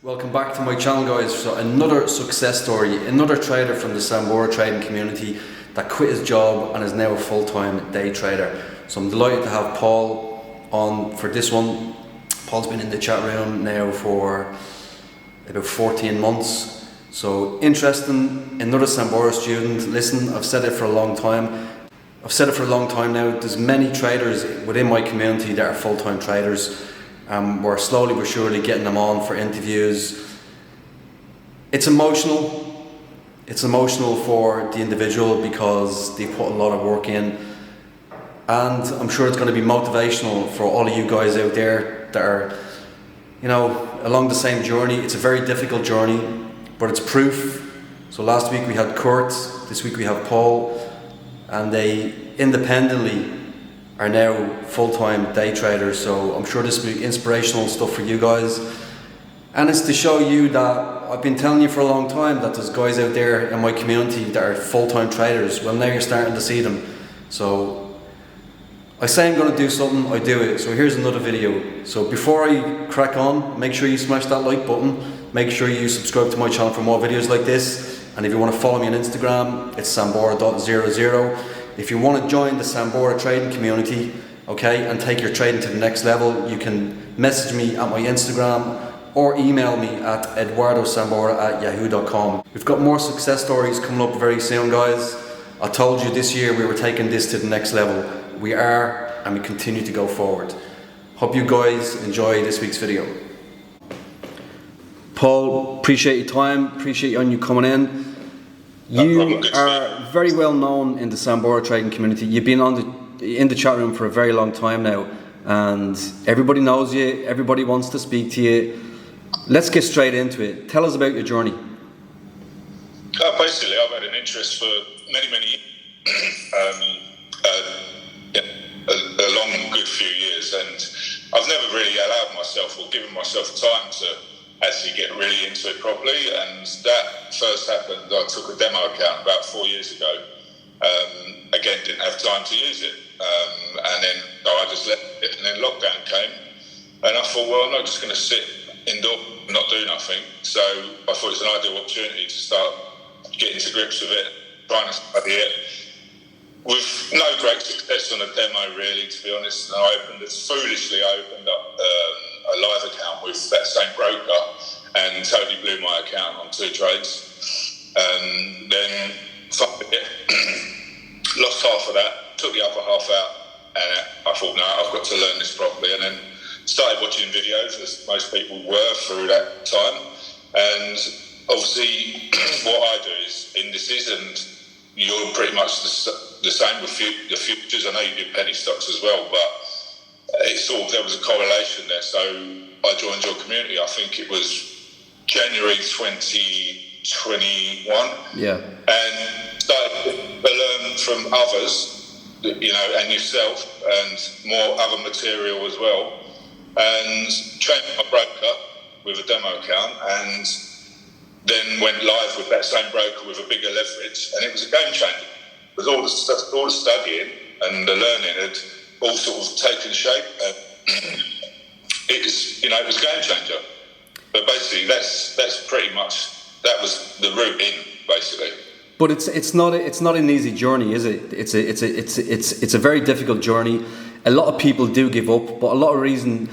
Welcome back to my channel, guys. So another success story, another trader from the Sambora trading community that quit his job and is now a full-time day trader. So I'm delighted to have Paul on for this one. Paul's been in the chat room now for about 14 months. So interesting, another Sambora student. Listen, I've said it for a long time. Now. There's many traders within my community that are full-time traders. We're slowly but surely getting them on for interviews. It's emotional. It's emotional for the individual because they put a lot of work in, and I'm sure it's going to be motivational for all of you guys out there that are, along the same journey. It's a very difficult journey, but it's proof. So last week we had Kurt, this week we have Paul, and they independently are now full-time day traders. So I'm sure this will be inspirational stuff for you guys, and it's to show you that I've been telling you for a long time that there's guys out there in my community that are full-time traders. Well, now you're starting to see them. So I say I'm going to do something, I do it. So here's another video. So before I crack on, make sure you smash that like button, make sure you subscribe to my channel for more videos like this, and if you want to follow me on Instagram, it's sambora.00. If you want to join the Sambora trading community, okay, and take your trading to the next level, you can message me at my Instagram or email me at edwardosambora@yahoo.com. We've got more success stories coming up very soon, guys. I told you this year we were taking this to the next level. We are, and we continue to go forward. Hope you guys enjoy this week's video. Paul, appreciate your time, appreciate you coming in. You are very well known in the Sambora trading community. You've been in the chat room for a very long time now, and everybody knows you, everybody wants to speak to you. Let's get straight into it. Tell us about your journey. Basically, I've had an interest for many years, a long good few years, and I've never really allowed myself or given myself time to actually get really into it properly. And that first happened, I took a demo account about 4 years ago. Again, didn't have time to use it, and then I just left it, and then lockdown came, and I thought, well, I'm not just going to sit indoors and not do nothing. So I thought it's an ideal opportunity to start getting to grips with it, trying to study it, with no great success on a demo, really, to be honest. And I foolishly opened up a live account with that same broker and totally blew my account on 2 trades. Then lost half of that, took the other half out, and I thought, no, I've got to learn this properly. And then started watching videos, as most people were through that time. And obviously what I do is indices, and you're pretty much the same with the futures. I know you do penny stocks as well, but there was a correlation there. So I joined your community, I think it was January 2021. Yeah. And started to learn from others, and yourself, and more other material as well. And trained my broker with a demo account, and then went live with that same broker with a bigger leverage, and it was a game changer. Because all the studying and the learning had all sort of taken shape, and it was a game changer. But basically, that's pretty much, that was the route in, basically. But it's not an easy journey, is it? It's a very difficult journey. A lot of people do give up, but the reason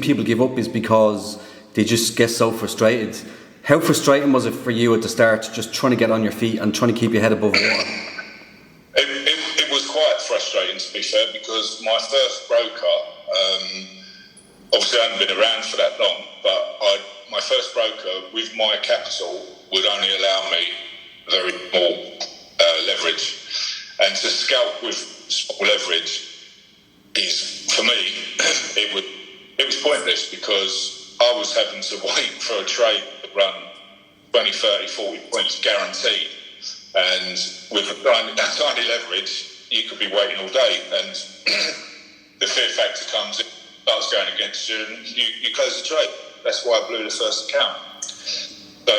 people give up is because they just get so frustrated. How frustrating was it for you at the start, just trying to get on your feet and trying to keep your head above water? It was quite frustrating, to be fair, because my first broker, obviously I hadn't been around for that long, but my first broker with my capital would only allow me very small leverage, and to scalp with small leverage is, for me, it was pointless, because I was having to wait for a trade to run 20, 30, 40 points guaranteed, and with a tiny leverage you could be waiting all day, and the fear factor comes in, starts going against you, and you close the trade. That's why I blew the first account. So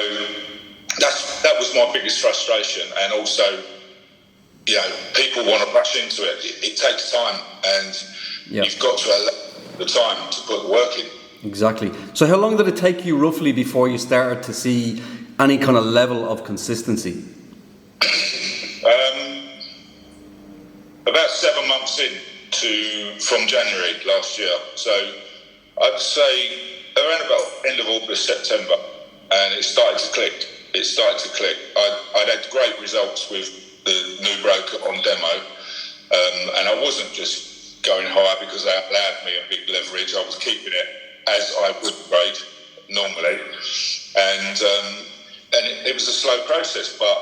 that was my biggest frustration. And also, people want to rush into it. It takes time, and you've got to allow the time to put the work in. Exactly. So how long did it take you roughly before you started to see any kind of level of consistency? About 7 months from January last year. So I'd say around about end of August, September, and it started to click. I'd had great results with the new broker on demo, and I wasn't just going higher because they allowed me a big leverage. I was keeping it as I would trade normally, and it was a slow process, but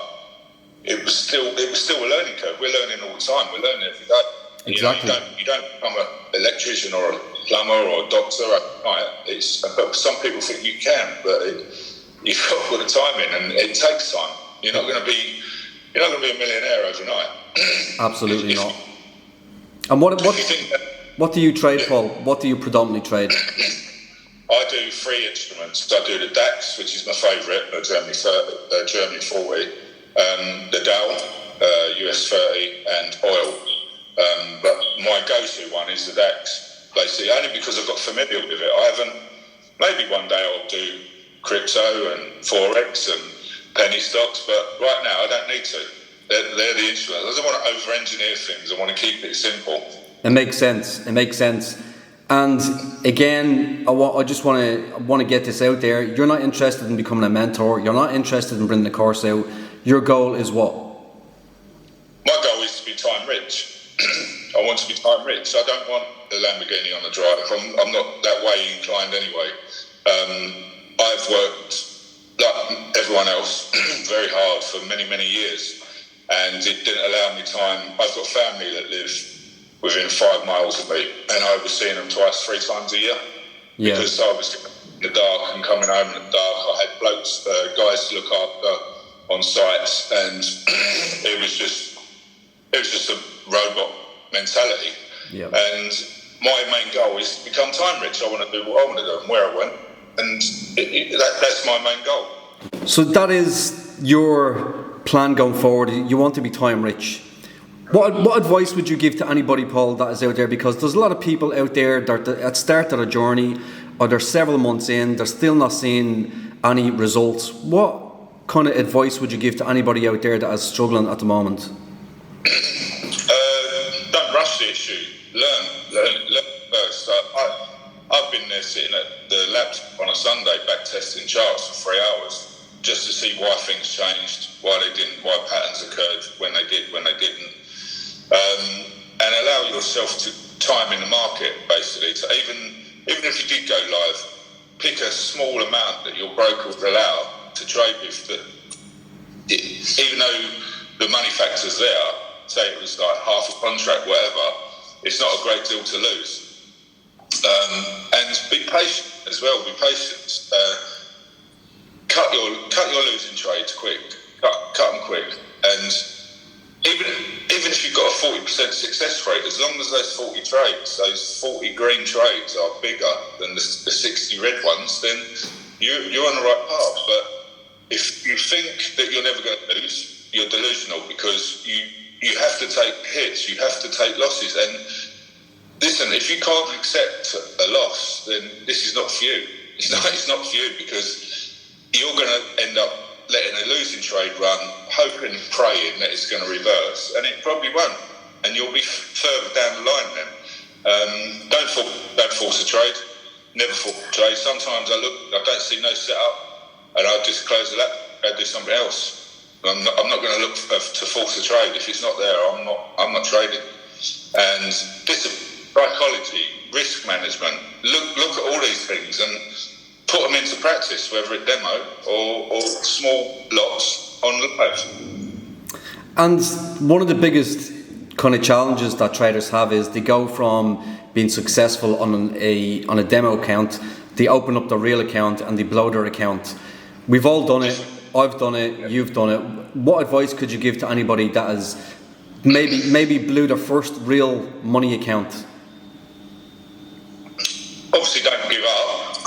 it was still a learning curve. We're learning all the time. We're learning every day. Exactly. You don't become an electrician or a plumber or a doctor overnight. Some people think you can, but you've got to put the time in, and it takes time. You're not going to be a millionaire overnight. Absolutely not. And what do you trade, Paul? What do you predominantly trade? I do 3 instruments. I do the DAX, which is my favourite, Germany 40, the Dow, US 30, and oil. But my go-to one is the DAX, basically, only because I've got familiar with it. Maybe one day I'll do crypto and Forex and penny stocks, but right now I don't need to. They're the instruments. I don't want to over-engineer things. I want to keep it simple. It makes sense. And again, I just want to get this out there. You're not interested in becoming a mentor. You're not interested in bringing the course out. Your goal is what? My goal is to be time rich. I want to be time rich. I don't want the Lamborghini on the drive. I'm not that way inclined anyway. I've worked, like everyone else, very hard for many, many years, and it didn't allow me time. I've got family that live within 5 miles of me, and I was seeing them 3 times a year. Yeah. Because I was in the dark and coming home in the dark. I had blokes, guys to look after on sites, and it was just a robot mentality. Yeah. And my main goal is to become time rich. I want to do what I want to do and where I went, and that's my main goal. So that is your plan going forward. You want to be time rich. What advice would you give to anybody, Paul, that is out there? Because there's a lot of people out there that at the start of a journey, or they're several months in, they're still not seeing any results. What kind of advice would you give to anybody out there that is struggling at the moment? Don't rush the issue. Learn first. I've been there sitting at the labs on a Sunday back testing charts for 3 hours just to see why things changed, why they didn't, why patterns occurred when they didn't. And allow yourself to time in the market, basically. So even if you did go live, pick a small amount that your broker would allow to trade with. Even though the money factor's there, say it was like half a contract, whatever, it's not a great deal to lose. And be patient as well. Be patient. Cut your losing trades quick. Cut them quick. And even if you've got a 40% success rate, as long as those 40 trades, those 40 green trades are bigger than the 60 red ones, then you're on the right path. But if you think that you're never going to lose, you're delusional, because you have to take hits, you have to take losses. And listen, if you can't accept a loss, then this is not for you. It's not for you, because you're going to end up letting a losing trade run, hoping, praying that it's going to reverse, and it probably won't, and you'll be further down the line then. Don't force a trade. Never force a trade. Sometimes I don't see no setup, and I'll just close the lap, go do something else. I'm not going to look to force a trade. If it's not there, I'm not trading. And this is psychology, risk management. Look at all these things and put them into practice, whether it's demo or small lots on live. And one of the biggest kind of challenges that traders have is they go from being successful on a demo account, they open up the real account and they blow their account. We've all done it. I've done it. You've done it. What advice could you give to anybody that has maybe blew their first real money account? Obviously, don't give up.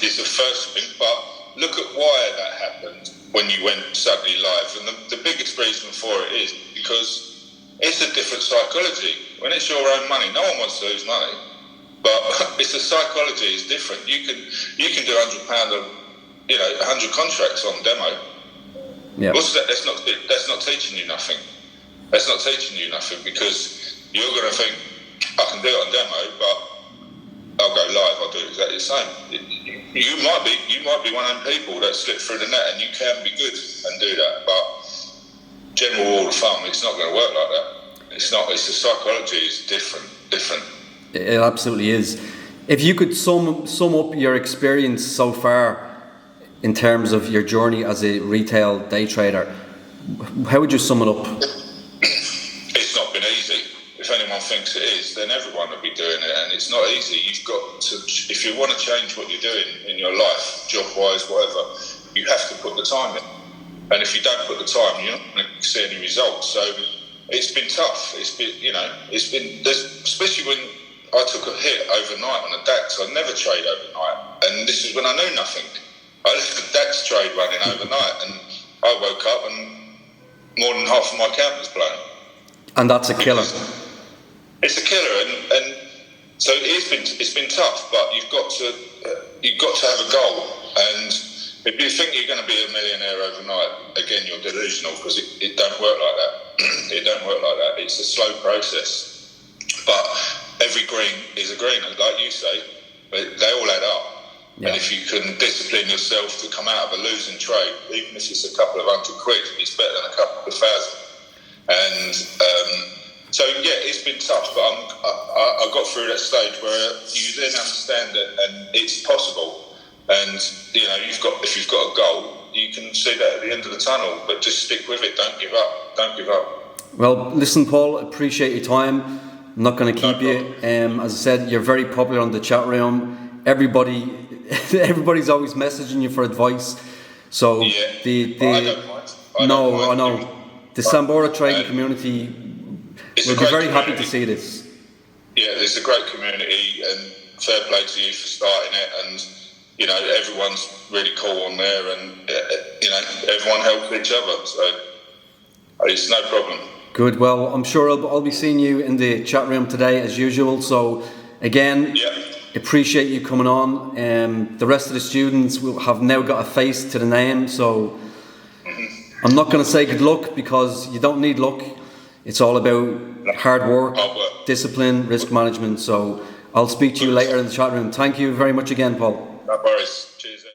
It's the first thing, but look at why that happened when you went suddenly live. And the biggest reason for it is because it's a different psychology. When it's your own money, no one wants to lose money. But it's the psychology is different. You can do £100 of 100 contracts on demo. Yeah. What's that? That's not teaching you nothing. That's not teaching you nothing, because you're going to think, I can do it on demo, but I'll go live, I'll do it exactly the same. You might be one of them people that slip through the net, and you can be good and do that, but general rule of thumb, it's not going to work like that. It's not. It's the psychology is different. It absolutely is. If you could sum up your experience so far in terms of your journey as a retail day trader, how would you sum it up? It's not been easy. If anyone thinks it is, then everyone will be doing it, and it's not easy. You've got to, if you want to change what you're doing in your life, job-wise, whatever, you have to put the time in. And if you don't put the time, you're not going to see any results. So it's been tough. It's been, especially when I took a hit overnight on a DAX. I never trade overnight, and this is when I knew nothing. I left the DAX trade running overnight, and I woke up and more than half of my account was blown. And that's a killer. It's a killer, and so it's been tough. But you've got to have a goal, and if you think you're going to be a millionaire overnight, again, you're delusional, because it don't work like that. It don't work like that. It's a slow process. But every green is a green, like you say. But they all add up. Yeah. And if you can discipline yourself to come out of a losing trade, even if it's a couple of £100, it's better than a couple of thousand. And so, yeah, it's been tough. But I got through that stage where you then understand it, and it's possible. And if you've got a goal, you can see that at the end of the tunnel. But just stick with it. Don't give up. Don't give up. Well, listen, Paul, appreciate your time. I'm not going to keep you. As I said, you're very popular on the chat room. Everybody's always messaging you for advice. So yeah, I don't mind. I know. The Sambora trading community will be very happy to see this. Yeah, it's a great community, and fair play to you for starting it. And everyone's really cool on there, and everyone helps each other, so it's no problem. Good. Well, I'm sure I'll be seeing you in the chat room today as usual. So again, appreciate you coming on. The rest of the students will have now got a face to the name, so I'm not going to say good luck, because you don't need luck. It's all about hard work, discipline, risk management. So I'll speak to you later in the chat room. Thank you very much again, Paul. No worries.